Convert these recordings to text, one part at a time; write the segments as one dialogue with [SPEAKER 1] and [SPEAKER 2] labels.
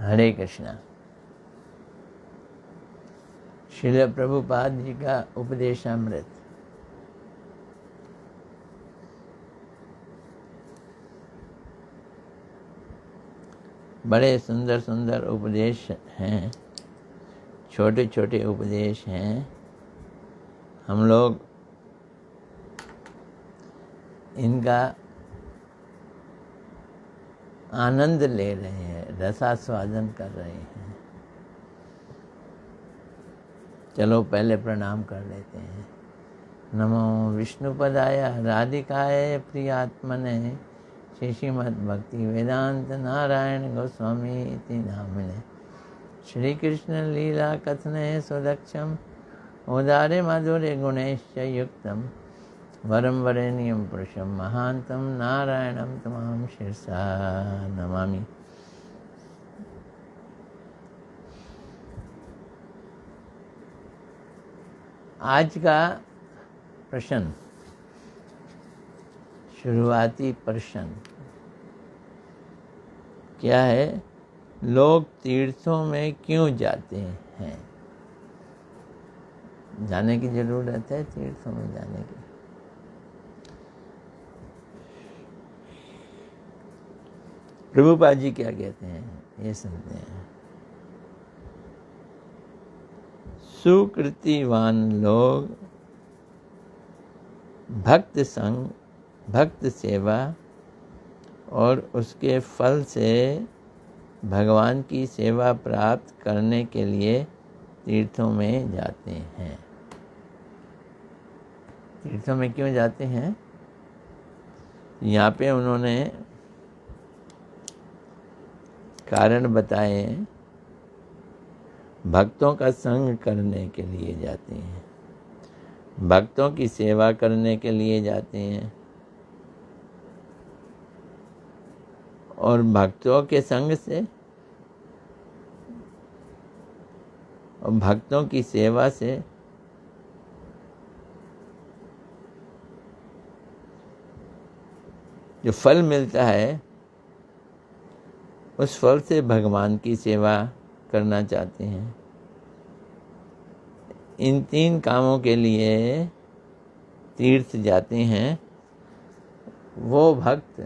[SPEAKER 1] हरे कृष्णा। श्रील प्रभुपाद जी का उपदेशामृत। बड़े सुंदर सुंदर उपदेश हैं, छोटे छोटे उपदेश हैं। हम लोग इनका आनंद ले रहे हैं, रसास्वादन कर रहे हैं। चलो पहले प्रणाम कर लेते हैं। नमो विष्णुपदाय राधिकाय प्रियात्मने श्रीमद् भक्ति वेदांत नारायण गोस्वामी इति नामिने। श्री कृष्ण लीला कथने सुदक्षम उदारे माधुर्य गुणैश्च युक्तम वरम वरेण्यं पुरुषं महांतं नारायणं तमाम शिरसा नमामि। आज का प्रश्न, शुरुआती प्रश्न क्या है? लोग तीर्थों में क्यों जाते हैं? जाने की जरूरत है तीर्थों में जाने की। प्रभुपाद जी क्या कहते हैं ये सुनते हैं। सुकृतिवान लोग भक्त संग, भक्त सेवा और उसके फल से भगवान की सेवा प्राप्त करने के लिए तीर्थों में जाते हैं। तीर्थों में क्यों जाते हैं? यहाँ पे उन्होंने कारण बताए। भक्तों का संग करने के लिए जाते हैं, भक्तों की सेवा करने के लिए जाते हैं और भक्तों के संग से और भक्तों की सेवा से जो फल मिलता है उस फल से भगवान की सेवा करना चाहते हैं। इन तीन कामों के लिए तीर्थ जाते हैं वो भक्त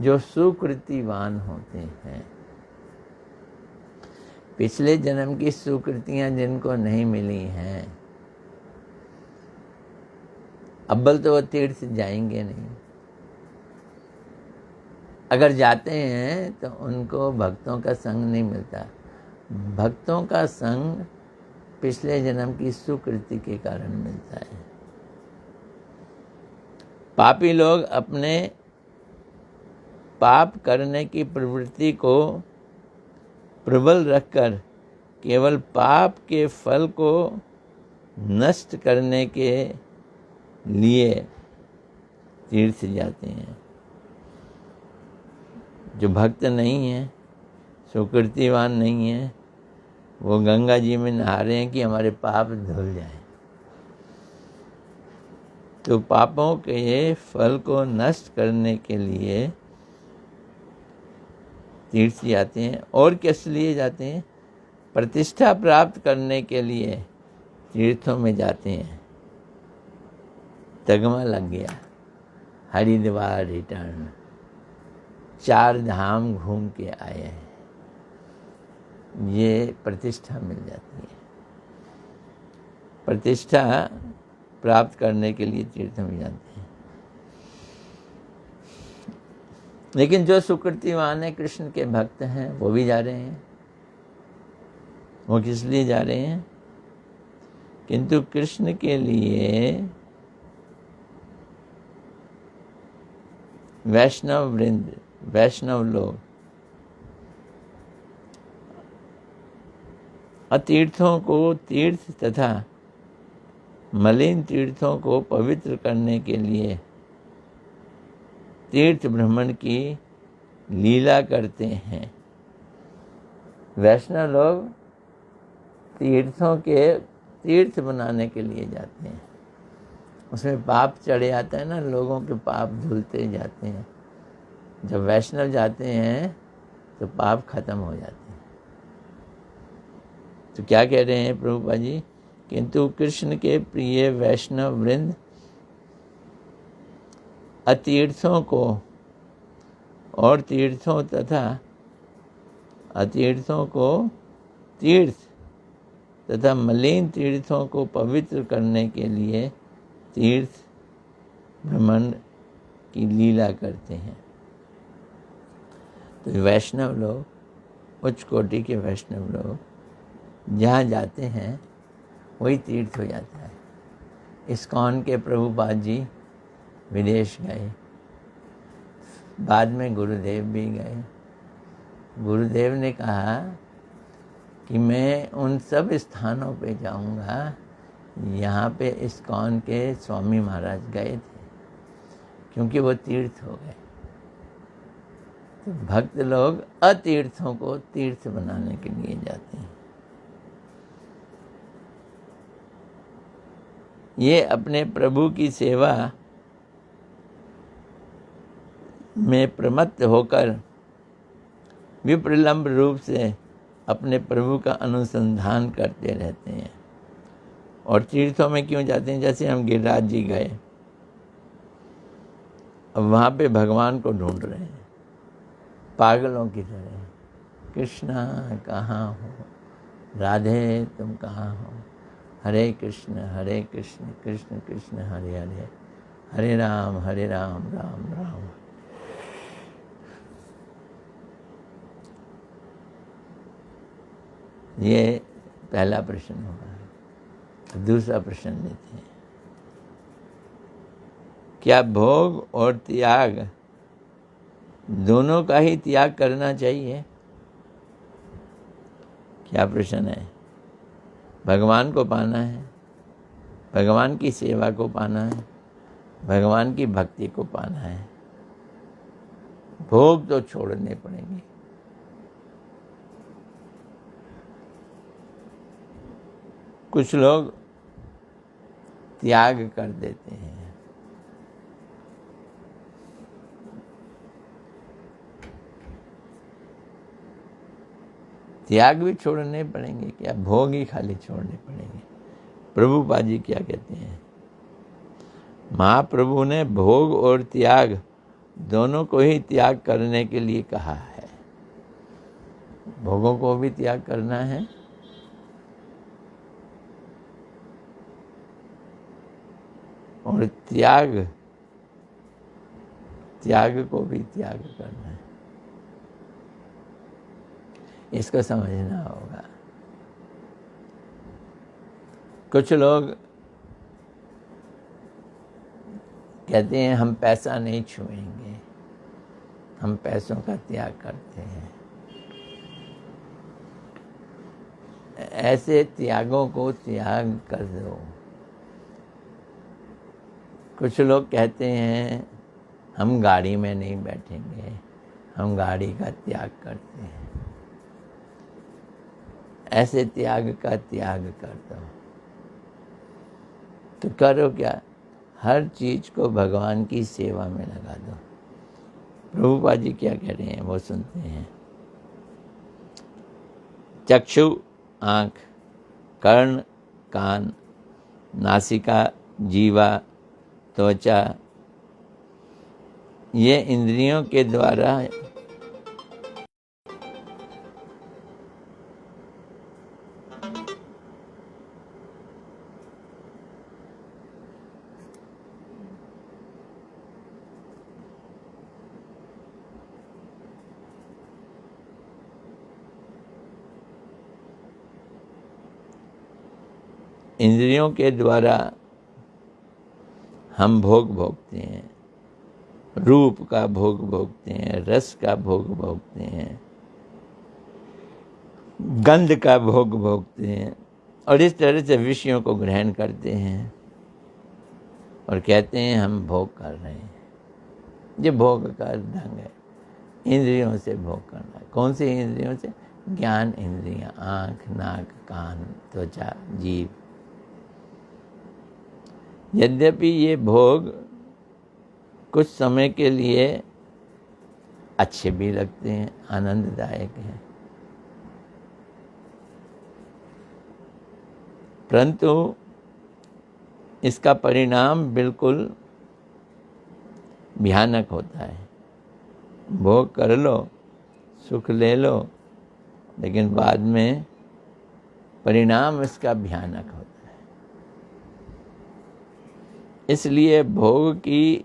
[SPEAKER 1] जो सुकृतिवान होते हैं। पिछले जन्म की सुकृतियां जिनको नहीं मिली हैं, अव्वल तो वो तीर्थ जाएंगे नहीं। अगर जाते हैं तो उनको भक्तों का संग नहीं मिलता। भक्तों का संग पिछले जन्म की सुकृति के कारण मिलता है। पापी लोग अपने पाप करने की प्रवृत्ति को प्रबल रखकर केवल पाप के फल को नष्ट करने के लिए तीर्थ जाते हैं। जो भक्त नहीं है, सुकृतिवान नहीं है, वो गंगा जी में नहा रहे हैं कि हमारे पाप धुल जाएं। तो पापों के फल को नष्ट करने के लिए तीर्थ जाते हैं। और किस लिए जाते हैं? प्रतिष्ठा प्राप्त करने के लिए तीर्थों में जाते हैं। तगमा लग गया, हरिद्वार रिटर्न, 4 धाम घूम के आए हैं, ये प्रतिष्ठा मिल जाती है। प्रतिष्ठा प्राप्त करने के लिए तीर्थों में जाते हैं। लेकिन जो सुकृतिवान है, कृष्ण के भक्त हैं, वो भी जा रहे हैं। वो किस लिए जा रहे हैं? किंतु कृष्ण के लिए वैष्णव वृंद, वैष्णव लोग अतीर्थों को तीर्थ तथा मलिन तीर्थों को पवित्र करने के लिए तीर्थ भ्रमण की लीला करते हैं। वैष्णव लोग तीर्थों के तीर्थ बनाने के लिए जाते हैं। उसमें पाप चढ़े आता है ना, लोगों के पाप धुलते जाते हैं। जब वैष्णव जाते हैं तो पाप खत्म हो जाते हैं। तो क्या कह रहे हैं प्रभुपाद जी, किंतु कृष्ण के प्रिय वैष्णव वृंद अतीर्थों को और तीर्थों तथा अतीर्थों को तीर्थ तथा मलिन तीर्थों को पवित्र करने के लिए तीर्थ भ्रमण की लीला करते हैं। तो वैष्णव लोग, उच्च कोटि के वैष्णव लोग जहाँ जाते हैं वही तीर्थ हो जाता है। इस्कॉन के प्रभुपाद जी विदेश गए, बाद में गुरुदेव भी गए। गुरुदेव ने कहा कि मैं उन सब स्थानों पे जाऊंगा यहाँ पे इस्कॉन के स्वामी महाराज गए थे, क्योंकि वो तीर्थ हो गए। तो भक्त लोग अतीर्थों को तीर्थ बनाने के लिए जाते हैं। ये अपने प्रभु की सेवा में प्रमत्त होकर विप्रलंब रूप से अपने प्रभु का अनुसंधान करते रहते हैं। और तीर्थों में क्यों जाते हैं? जैसे हम गिरिराज जी गए, अब वहाँ पे भगवान को ढूंढ रहे हैं पागलों की तरह। कृष्णा कहाँ हो, राधे तुम कहाँ हो, हरे कृष्ण कृष्ण कृष्ण हरे हरे, हरे राम राम राम। ये पहला प्रश्न होगा। दूसरा प्रश्न लेते हैं, क्या भोग और त्याग दोनों का ही त्याग करना चाहिए? क्या प्रश्न है? भगवान को पाना है, भगवान की सेवा को पाना है, भगवान की भक्ति को पाना है, भोग तो छोड़ने पड़ेंगे। कुछ लोग त्याग कर देते हैं। त्याग भी छोड़ने पड़ेंगे क्या? भोग ही खाली छोड़ने पड़ेंगे? प्रभुपाद जी क्या कहते हैं? महाप्रभु ने भोग और त्याग दोनों को ही त्याग करने के लिए कहा है। भोगों को भी त्याग करना है और त्याग को भी त्याग करना है। इसको समझना होगा। कुछ लोग कहते हैं हम पैसा नहीं छुएंगे, हम पैसों का त्याग करते हैं। ऐसे त्यागों को त्याग कर दो। कुछ लोग कहते हैं हम गाड़ी में नहीं बैठेंगे, हम गाड़ी का त्याग करते हैं। ऐसे त्याग का त्याग कर दो। तो करो क्या? हर चीज को भगवान की सेवा में लगा दो। प्रभुपाद जी क्या कह रहे हैं वो सुनते हैं। चक्षु आँख, कर्ण कान, नासिका जीवा त्वचा, ये इंद्रियों के द्वारा हम भोग भोगते हैं। रूप का भोग भोगते हैं, रस का भोग भोगते हैं, गंध का भोग भोगते हैं और इस तरह से विषयों को ग्रहण करते हैं और कहते हैं हम भोग कर रहे हैं। ये भोग का ढंग है। इंद्रियों से भोग करना। कौन सी इंद्रियों से? ज्ञान इंद्रियां, आँख नाक कान त्वचा जीभ। यद्यपि ये भोग कुछ समय के लिए अच्छे भी लगते हैं, आनंददायक हैं, परंतु इसका परिणाम बिल्कुल भयानक होता है। भोग कर लो, सुख ले लो, लेकिन बाद में परिणाम इसका भयानक होता है। इसलिए भोग की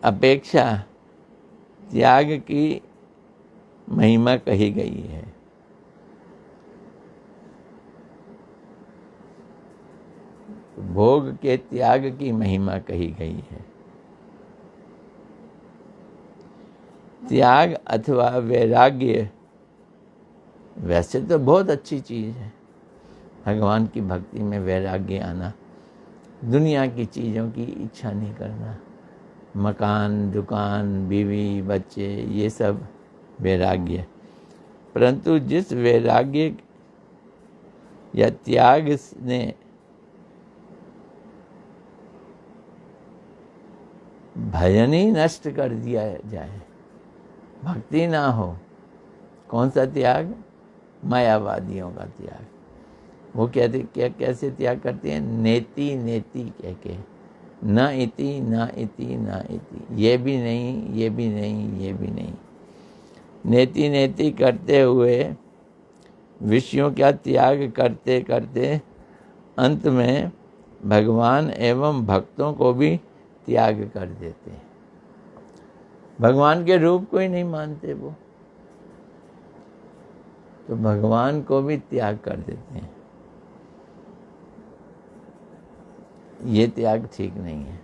[SPEAKER 1] अपेक्षा त्याग की महिमा कही गई है। भोग के त्याग की महिमा कही गई है। त्याग अथवा वैराग्य वैसे तो बहुत अच्छी चीज़ है, भगवान की भक्ति में वैराग्य आना, दुनिया की चीज़ों की इच्छा नहीं करना, मकान, दुकान, बीवी, बच्चे, ये सब वैराग्य। परंतु जिस वैराग्य या त्याग ने भजन ही नष्ट कर दिया जाए, भक्ति ना हो, कौन सा त्याग? मायावादियों का त्याग। वो कहते क्या, कैसे त्याग करते हैं? नेति नेति कह के, न इति न इति न इति, ये भी नहीं, ये भी नहीं, ये भी नहीं, नेति नेति करते हुए विषयों का त्याग करते करते अंत में भगवान एवं भक्तों को भी त्याग कर देते हैं। भगवान के रूप को ही नहीं मानते वो, तो भगवान को भी त्याग कर देते हैं। ये त्याग ठीक नहीं है।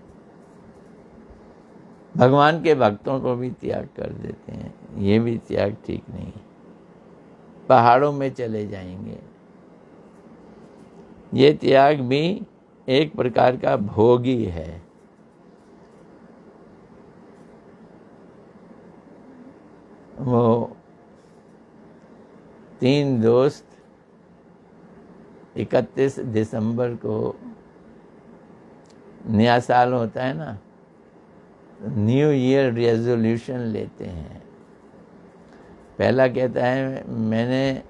[SPEAKER 1] भगवान के भक्तों को भी त्याग कर देते हैं, ये भी त्याग ठीक नहीं है। पहाड़ों में चले जाएंगे, ये त्याग भी एक प्रकार का भोग ही है। वो 3 दोस्त 31 दिसंबर को नया साल होता है ना, न्यू ईयर रेजोल्यूशन लेते हैं। पहला कहता है मैंने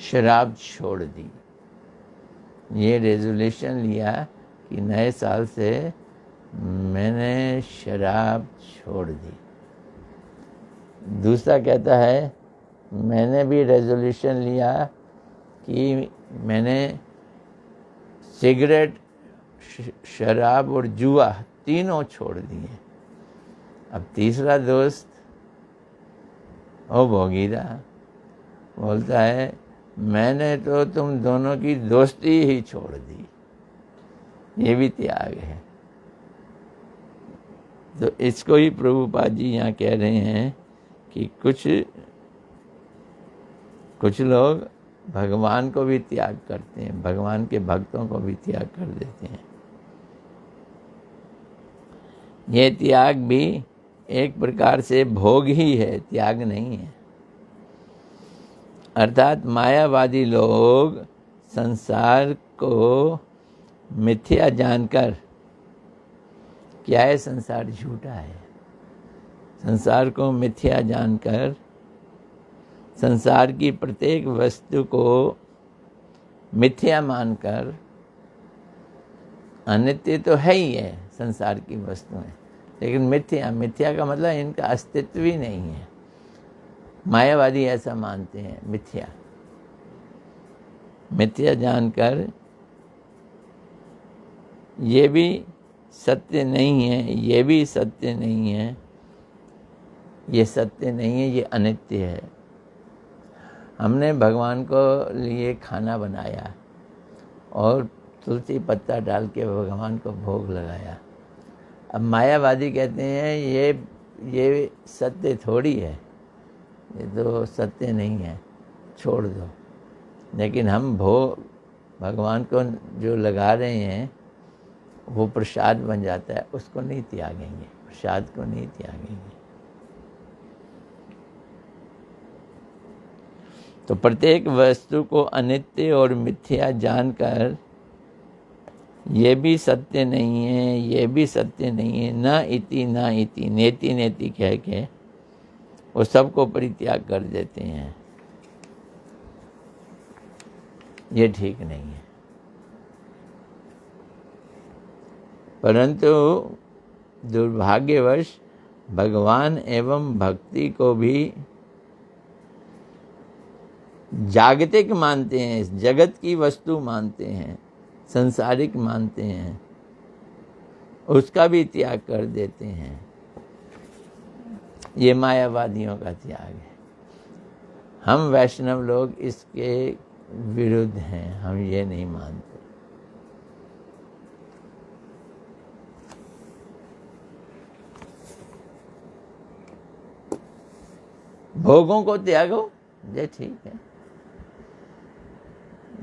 [SPEAKER 1] शराब छोड़ दी, ये रेजोल्यूशन लिया कि नए साल से मैंने शराब छोड़ दी। दूसरा कहता है मैंने भी रेजोल्यूशन लिया कि मैंने सिगरेट, शराब और जुआ तीनों छोड़ दिए। अब तीसरा दोस्त ओ भोगीरा बोलता है मैंने तो तुम दोनों की दोस्ती ही छोड़ दी। ये भी त्याग है। तो इसको ही प्रभुपाद जी यहाँ कह रहे हैं कि कुछ लोग भगवान को भी त्याग करते हैं, भगवान के भक्तों को भी त्याग कर देते हैं। ये त्याग भी एक प्रकार से भोग ही है, त्याग नहीं है। अर्थात मायावादी लोग संसार को मिथ्या जानकर, क्या है संसार? झूठा है। संसार को मिथ्या जानकर संसार की प्रत्येक वस्तु को मिथ्या मानकर, अनित्य तो है ही है संसार की वस्तुएं, लेकिन मिथ्या का मतलब इनका अस्तित्व ही नहीं है। मायावादी ऐसा मानते हैं, मिथ्या जानकर ये भी सत्य नहीं है, ये भी सत्य नहीं है, ये सत्य नहीं है, ये अनित्य है। हमने भगवान को लिए खाना बनाया और तुलसी पत्ता डाल के भगवान को भोग लगाया। अब मायावादी कहते हैं ये सत्य थोड़ी है, ये तो सत्य नहीं है, छोड़ दो। लेकिन हम भोग भगवान को जो लगा रहे हैं वो प्रसाद बन जाता है, उसको नहीं त्यागेंगे, प्रसाद को नहीं त्यागेंगे। तो प्रत्येक वस्तु को अनित्य और मिथ्या जानकर ये भी सत्य नहीं है, ये भी सत्य नहीं है, न इति न इति, नेति नेति कह के वो सबको परित्याग कर देते हैं। ये ठीक नहीं है। परंतु दुर्भाग्यवश भगवान एवं भक्ति को भी जागतिक मानते हैं, जगत की वस्तु मानते हैं, संसारिक मानते हैं, उसका भी त्याग कर देते हैं। ये मायावादियों का त्याग है। हम वैष्णव लोग इसके विरुद्ध हैं, हम ये नहीं मानते। भोगों को त्यागो, ये ठीक है,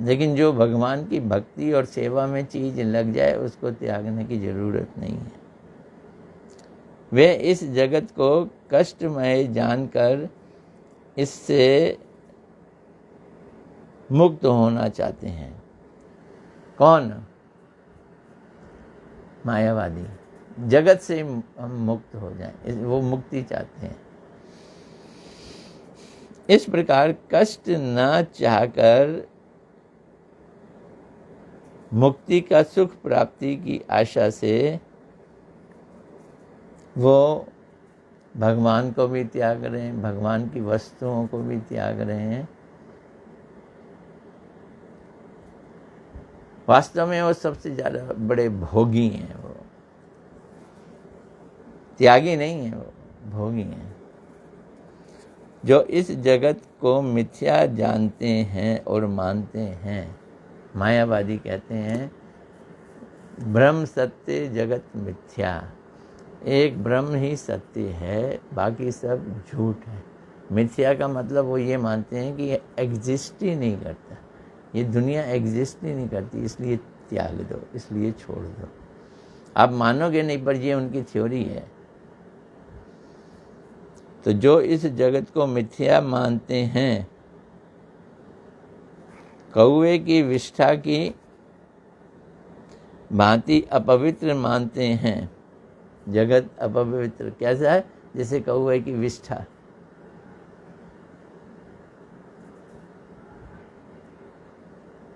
[SPEAKER 1] लेकिन जो भगवान की भक्ति और सेवा में चीज लग जाए उसको त्यागने की जरूरत नहीं है। वे इस जगत को कष्टमय जानकर इससे मुक्त होना चाहते हैं। कौन? मायावादी। जगत से हम मुक्त हो जाएं, वो मुक्ति चाहते हैं। इस प्रकार कष्ट न चाहकर मुक्ति का सुख प्राप्ति की आशा से वो भगवान को भी त्याग रहे हैं, भगवान की वस्तुओं को भी त्याग रहे हैं। वास्तव में वो सबसे ज़्यादा बड़े भोगी हैं। वो त्यागी नहीं है, वो भोगी हैं, जो इस जगत को मिथ्या जानते हैं और मानते हैं। मायावादी कहते हैं ब्रह्म सत्य, जगत मिथ्या। एक ब्रह्म ही सत्य है, बाकी सब झूठ है। मिथ्या का मतलब वो ये मानते हैं कि ये एग्जिस्ट ही नहीं करता, ये दुनिया एग्जिस्ट ही नहीं करती, इसलिए त्याग दो, इसलिए छोड़ दो। आप मानोगे नहीं, पर ये उनकी थ्योरी है। तो जो इस जगत को मिथ्या मानते हैं, कौवे की विष्ठा की भांति अपवित्र मानते हैं। जगत अपवित्र कैसा है? जैसे कौवे की विष्ठा।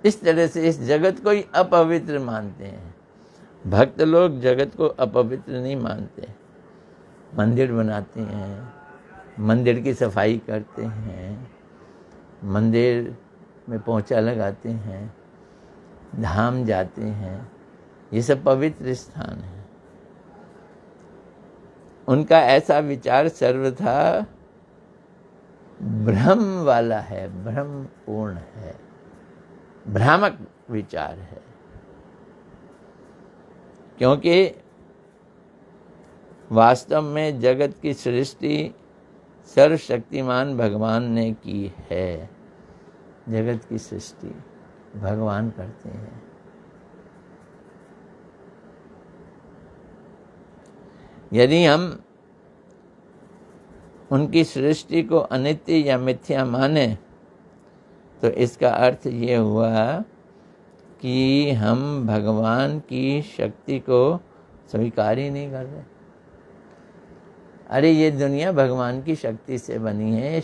[SPEAKER 1] इस तरह से इस जगत को ही अपवित्र मानते हैं। भक्त लोग जगत को अपवित्र नहीं मानते। मंदिर बनाते हैं, मंदिर की सफाई करते हैं, मंदिर में पोंछा लगाते हैं, धाम जाते हैं, ये सब पवित्र स्थान है। उनका ऐसा विचार सर्वथा भ्रम वाला है, भ्रम पूर्ण है, भ्रामक विचार है। क्योंकि वास्तव में जगत की सृष्टि सर्वशक्तिमान भगवान ने की है। जगत की सृष्टि भगवान करते हैं। यदि हम उनकी सृष्टि को अनित्य या मिथ्या माने तो इसका अर्थ ये हुआ कि हम भगवान की शक्ति को स्वीकार ही नहीं कर रहे। अरे ये दुनिया भगवान की शक्ति से बनी है,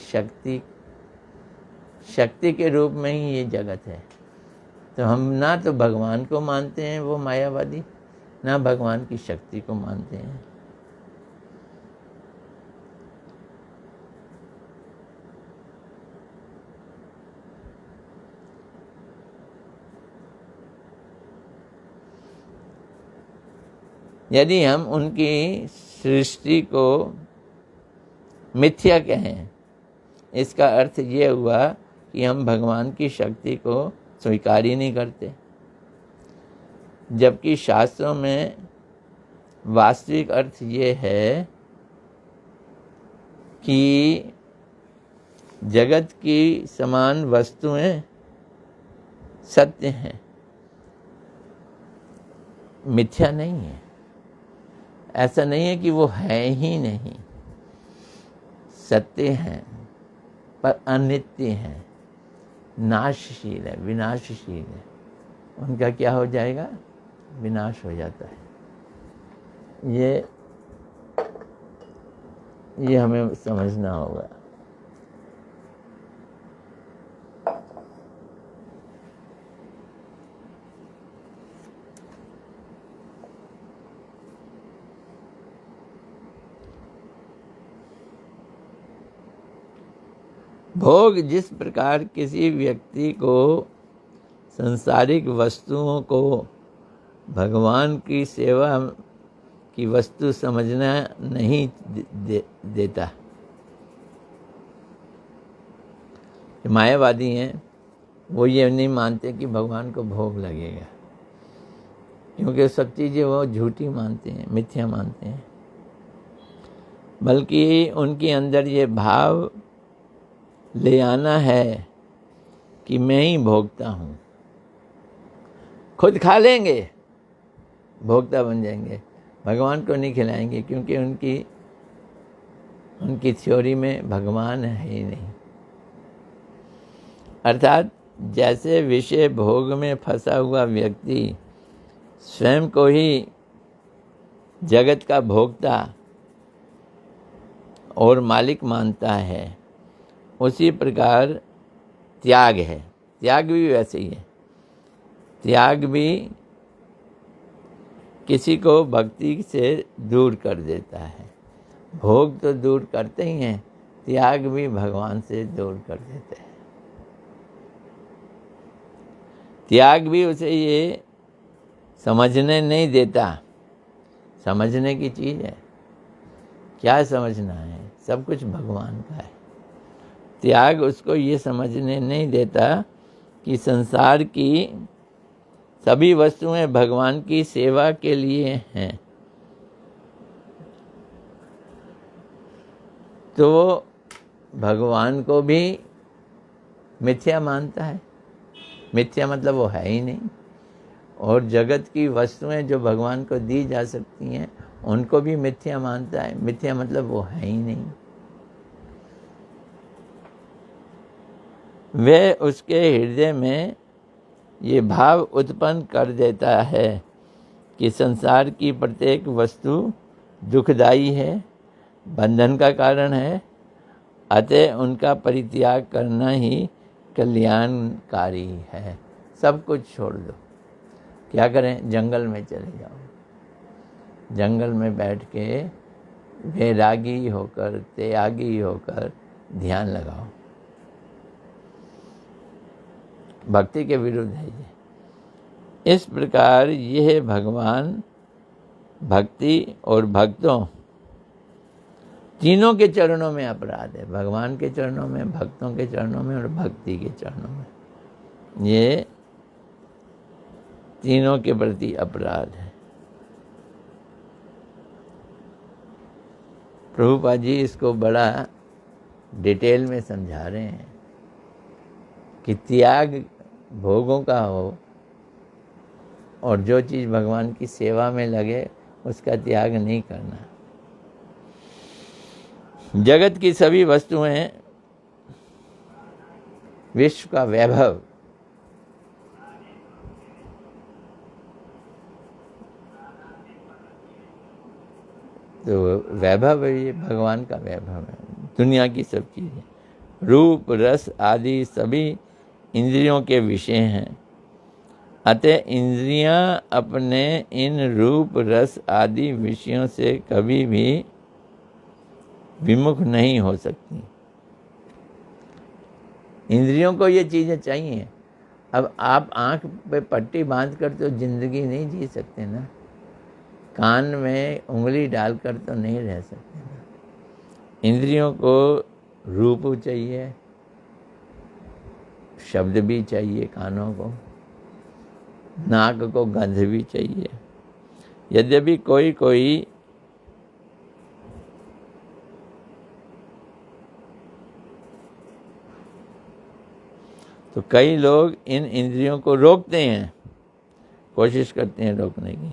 [SPEAKER 1] शक्ति के रूप में ही ये जगत है। तो हम ना तो भगवान को मानते हैं, वो मायावादी, ना भगवान की शक्ति को मानते हैं। यदि हम उनकी सृष्टि को मिथ्या कहें, इसका अर्थ ये हुआ कि हम भगवान की शक्ति को स्वीकार ही नहीं करते। जबकि शास्त्रों में वास्तविक अर्थ ये है कि जगत की समान वस्तुएं सत्य हैं, मिथ्या नहीं है। ऐसा नहीं है कि वो है ही नहीं, सत्य हैं पर अनित्य हैं, नाशशील है, विनाशशील है। उनका क्या हो जाएगा? विनाश हो जाता है। ये हमें समझना होगा। भोग जिस प्रकार किसी व्यक्ति को सांसारिक वस्तुओं को भगवान की सेवा की वस्तु समझना नहीं देता। मायावादी हैं, वो ये नहीं मानते कि भगवान को भोग लगेगा, क्योंकि सब चीज़ें वो झूठी मानते हैं, मिथ्या मानते हैं। बल्कि उनके अंदर ये भाव ले आना है कि मैं ही भोगता हूँ। खुद खा लेंगे, भोक्ता बन जाएंगे, भगवान को नहीं खिलाएंगे, क्योंकि उनकी थ्योरी में भगवान है ही नहीं। अर्थात जैसे विषय भोग में फंसा हुआ व्यक्ति स्वयं को ही जगत का भोक्ता और मालिक मानता है, उसी प्रकार त्याग है। त्याग भी वैसे ही है। त्याग भी किसी को भक्ति से दूर कर देता है। भोग तो दूर करते ही हैं, त्याग भी भगवान से दूर कर देते हैं। त्याग भी उसे ये समझने नहीं देता। समझने की चीज़ है, क्या समझना है? सब कुछ भगवान का है। त्याग उसको ये समझने नहीं देता कि संसार की सभी वस्तुएं भगवान की सेवा के लिए हैं। तो भगवान को भी मिथ्या मानता है। मिथ्या मतलब वो है ही नहीं। और जगत की वस्तुएं जो भगवान को दी जा सकती हैं, उनको भी मिथ्या मानता है। मिथ्या मतलब वो है ही नहीं। वह उसके हृदय में ये भाव उत्पन्न कर देता है कि संसार की प्रत्येक वस्तु दुखदाई है, बंधन का कारण है, अतः उनका परित्याग करना ही कल्याणकारी है। सब कुछ छोड़ दो। क्या करें? जंगल में चले जाओ। जंगल में बैठ के वैरागी होकर, त्यागी होकर ध्यान लगाओ। भक्ति के विरुद्ध है ये। इस प्रकार यह भगवान, भक्ति और भक्तों तीनों के चरणों में अपराध है। भगवान के चरणों में, भक्तों के चरणों में और भक्ति के चरणों में। ये तीनों के प्रति अपराध है। प्रभुपाद जी इसको बड़ा डिटेल में समझा रहे हैं कि त्याग भोगों का हो और जो चीज़ भगवान की सेवा में लगे उसका त्याग नहीं करना। जगत की सभी वस्तुएं विश्व का वैभव, तो वैभव है, ये भगवान का वैभव है। दुनिया की सब चीज़ें, रूप रस आदि सभी इंद्रियों के विषय हैं। अतः इंद्रियां अपने इन रूप रस आदि विषयों से कभी भी विमुख नहीं हो सकती। इंद्रियों को ये चीज़ें चाहिए। अब आप आँख पे पट्टी बांध कर तो ज़िंदगी नहीं जी सकते ना, कान में उंगली डालकर तो नहीं रह सकते ना। इंद्रियों को रूप चाहिए, शब्द भी चाहिए, कानों को, नाक को गंध भी चाहिए। यद्यपि कोई तो कई लोग इन इंद्रियों को रोकते हैं, कोशिश करते हैं रोकने की,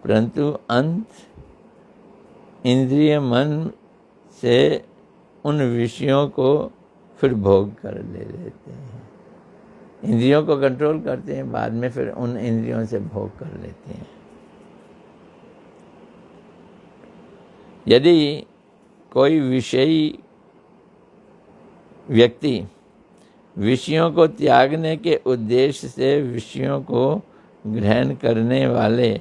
[SPEAKER 1] परंतु अंत इंद्रिय मन से उन विषयों को फिर भोग कर ले लेते हैं। इंद्रियों को कंट्रोल करते हैं, बाद में फिर उन इंद्रियों से भोग कर लेते हैं। यदि कोई विषयी व्यक्ति विषयों को त्यागने के उद्देश्य से विषयों को ग्रहण करने वाले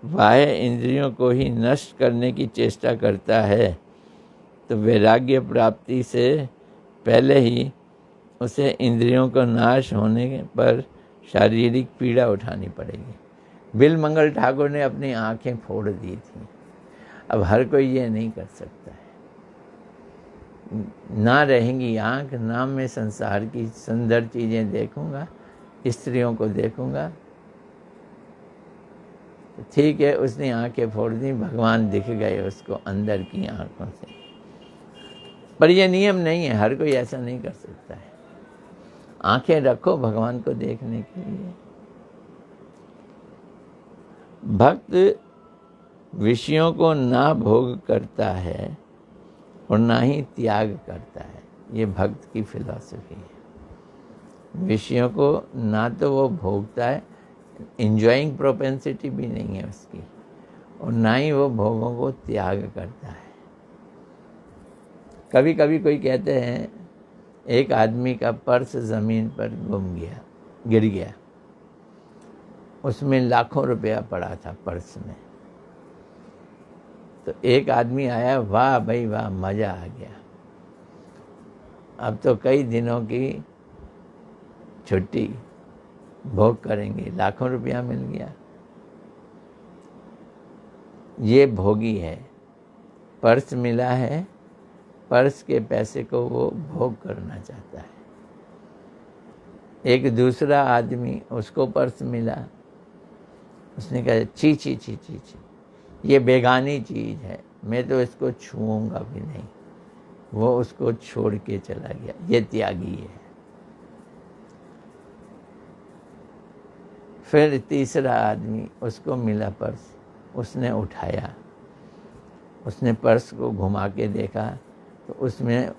[SPEAKER 1] बाह्य इंद्रियों को ही नष्ट करने की चेष्टा करता है, तो वैराग्य प्राप्ति से पहले ही उसे इंद्रियों का नाश होने पर शारीरिक पीड़ा उठानी पड़ेगी। बिलमंगल ठाकुर ने अपनी आंखें फोड़ दी थी, अब हर कोई ये नहीं कर सकता है। ना रहेंगी आँख, ना मैं संसार की सुंदर चीज़ें देखूंगा, स्त्रियों को देखूंगा। ठीक है, उसने आंखें फोड़ दी, भगवान दिख गए उसको अंदर की आंखों से। पर यह नियम नहीं है, हर कोई ऐसा नहीं कर सकता है। आंखें रखो भगवान को देखने के लिए। भक्त विषयों को ना भोग करता है और ना ही त्याग करता है, ये भक्त की फिलॉसफी है। विषयों को ना तो वो भोगता है, इंजॉइंग प्रोपेंसिटी भी नहीं है उसकी, और ना ही वो भोगों को त्याग करता है। कभी कभी कोई कहते हैं एक आदमी का पर्स ज़मीन पर गिर गया, उसमें लाखों रुपया पड़ा था पर्स में। तो एक आदमी आया, वाह भाई वाह, मज़ा आ गया, अब तो कई दिनों की छुट्टी भोग करेंगे, लाखों रुपया मिल गया। ये भोगी है, पर्स मिला है, पर्स के पैसे को वो भोग करना चाहता है। एक दूसरा आदमी, उसको पर्स मिला, उसने कहा ची ची ची ची ची, ये बेगानी चीज़ है, मैं तो इसको छूऊंगा भी नहीं। वो उसको छोड़ के चला गया, ये त्यागी है। फिर तीसरा आदमी, उसको मिला पर्स, उसने उठाया, उसने पर्स को घुमा के देखा तो उसमें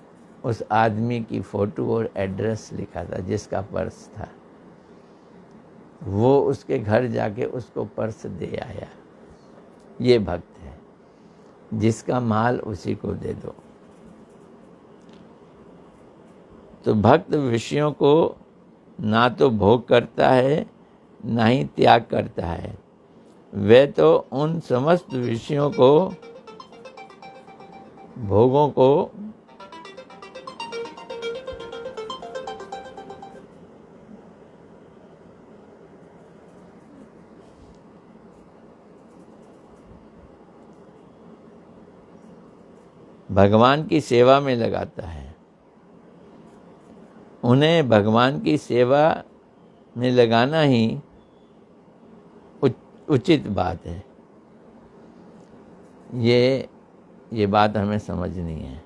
[SPEAKER 1] उस आदमी की फ़ोटो और एड्रेस लिखा था जिसका पर्स था। वो उसके घर जाके उसको पर्स दे आया। ये भक्त है, जिसका माल उसी को दे दो। तो भक्त विषयों को ना तो भोग करता है ना ही त्याग करता है। वह तो उन समस्त विषयों को, भोगों को भगवान की सेवा में लगाता है। उन्हें भगवान की सेवा में लगाना ही उचित बात है। ये बात हमें समझनी है।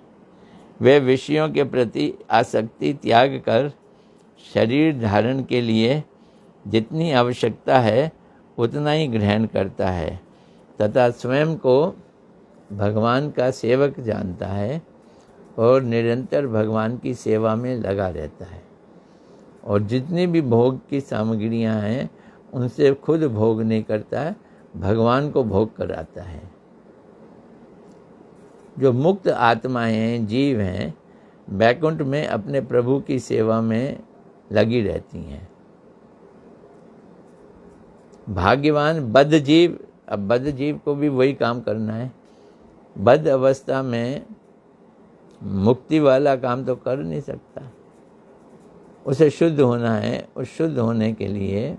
[SPEAKER 1] वे विषयों के प्रति आसक्ति त्याग कर शरीर धारण के लिए जितनी आवश्यकता है उतना ही ग्रहण करता है तथा स्वयं को भगवान का सेवक जानता है और निरंतर भगवान की सेवा में लगा रहता है। और जितनी भी भोग की सामग्रियां हैं उनसे खुद भोग नहीं करता है, भगवान को भोग कराता है। जो मुक्त आत्माएं हैं, जीव हैं, बैकुंठ में अपने प्रभु की सेवा में लगी रहती हैं। भाग्यवान बद्ध जीव, अब बद्ध जीव को भी वही काम करना है। बद्ध अवस्था में मुक्ति वाला काम तो कर नहीं सकता, उसे शुद्ध होना है। उस शुद्ध होने के लिए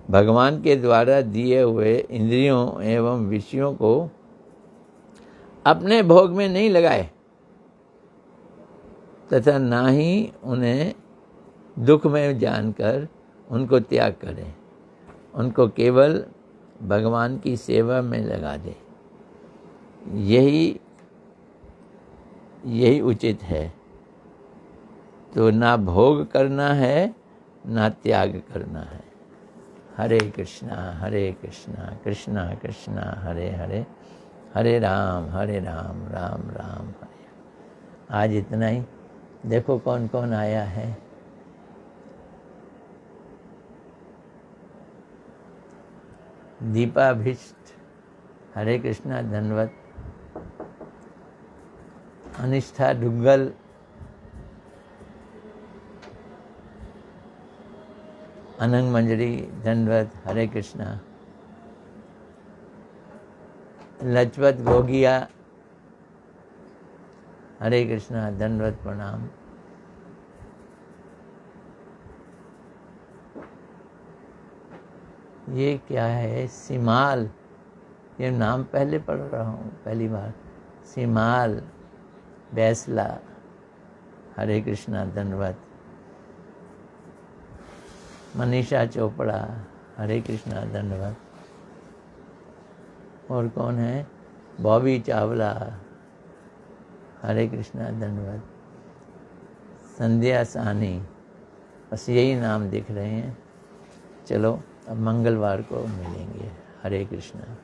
[SPEAKER 1] भगवान के द्वारा दिए हुए इंद्रियों एवं विषयों को अपने भोग में नहीं लगाए तथा ना ही उन्हें दुख में जानकर उनको त्याग करें, उनको केवल भगवान की सेवा में लगा दे। यही उचित है। तो ना भोग करना है ना त्याग करना है। हरे कृष्णा कृष्णा कृष्णा हरे हरे, हरे राम राम राम हरे। आज इतना ही। देखो कौन कौन आया है। दीपाभिष्ट हरे कृष्णा धन्यवाद। अनिष्ठा डुग्गल अनंग मंजरी धन्यवाद हरे कृष्णा। लजपत गोगिया हरे कृष्णा धन्यवाद प्रणाम। ये क्या है? सिमाल, ये नाम पहले पढ़ रहा हूँ पहली बार। सिमाल बैसला हरे कृष्णा धन्यवाद। मनीषा चोपड़ा हरे कृष्णा धन्यवाद। और कौन है? बॉबी चावला हरे कृष्णा धन्यवाद। संध्या सानी, बस यही नाम दिख रहे हैं। चलो अब मंगलवार को मिलेंगे। हरे कृष्णा।